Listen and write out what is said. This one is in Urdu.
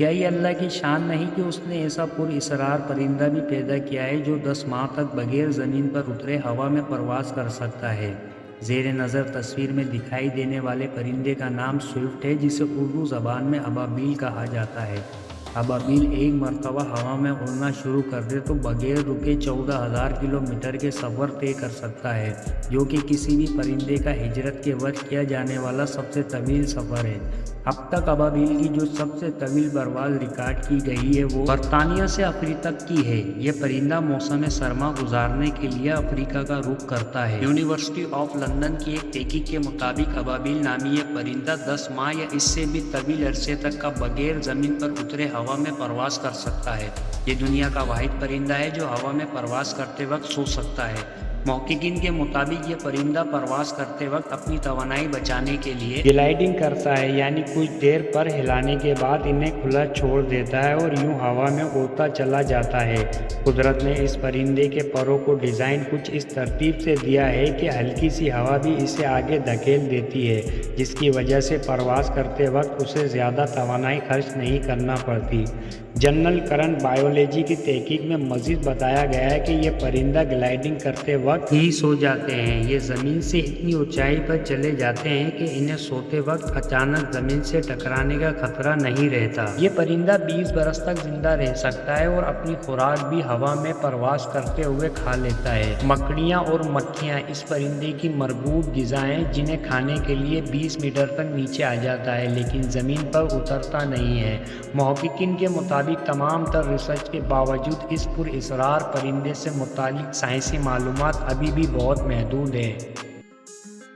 کیا یہ اللہ کی شان نہیں کہ اس نے ایسا پراسرار پرندہ بھی پیدا کیا ہے جو 10 ماہ تک بغیر زمین پر اترے ہوا میں پرواز کر سکتا ہے۔ زیر نظر تصویر میں دکھائی دینے والے پرندے کا نام سوئفٹ ہے، جسے اردو زبان میں ابابیل کہا جاتا ہے۔ ابابیل ایک مرتبہ ہوا میں اڑنا شروع کر دے تو بغیر رکے 14,000 کلومیٹر کے سفر طے کر سکتا ہے، جو کہ کسی بھی پرندے کا ہجرت کے وقت کیا جانے والا سب سے طویل سفر ہے۔ اب تک ابابیل کی جو سب سے طویل پرواز ریکارڈ کی گئی ہے وہ برطانیہ سے افریقہ تک کی ہے۔ یہ پرندہ موسم سرما گزارنے کے لیے افریقہ کا رخ کرتا ہے۔ یونیورسٹی آف لندن کی ایک تحقیق کے مطابق ابابیل نامی یہ پرندہ 10 ماہ یا اس سے بھی طویل عرصے تک کا بغیر زمین پر اترے ہوا میں پرواز کر سکتا ہے۔ یہ دنیا کا واحد پرندہ ہے جو ہوا میں پرواز کرتے وقت سو سکتا ہے۔ محققین کے مطابق یہ پرندہ پرواز کرتے وقت اپنی توانائی بچانے کے لیے گلائڈنگ کرتا ہے، یعنی کچھ دیر پر ہلانے کے بعد انہیں کھلا چھوڑ دیتا ہے اور یوں ہوا میں اڑتا چلا جاتا ہے۔ قدرت نے اس پرندے کے پروں کو ڈیزائن کچھ اس ترتیب سے دیا ہے کہ ہلکی سی ہوا بھی اسے آگے دھکیل دیتی ہے، جس کی وجہ سے پرواز کرتے وقت اسے زیادہ توانائی خرچ نہیں کرنا پڑتی۔ جنرل کرنٹ بائیولوجی کی تحقیق میں مزید بتایا گیا ہے کہ یہ پرندہ گلائڈنگ کرتے وقت ہی سو جاتے ہیں۔ یہ زمین سے اتنی اونچائی پر چلے جاتے ہیں کہ انہیں سوتے وقت اچانک زمین سے ٹکرانے کا خطرہ نہیں رہتا۔ یہ پرندہ 20 برس تک زندہ رہ سکتا ہے اور اپنی خوراک بھی ہوا میں پرواز کرتے ہوئے کھا لیتا ہے۔ مکڑیاں اور مکھیاں اس پرندے کی مرغوب غذا ہیں، جنہیں کھانے کے لیے 20 میٹر تک نیچے آ جاتا ہے لیکن زمین پر اترتا نہیں ہے۔ محققین کے مطابق تمام تر ریسرچ کے باوجود اس پراسرار پرندے سے متعلق سائنسی معلومات ابھی بھی بہت محدود ہیں۔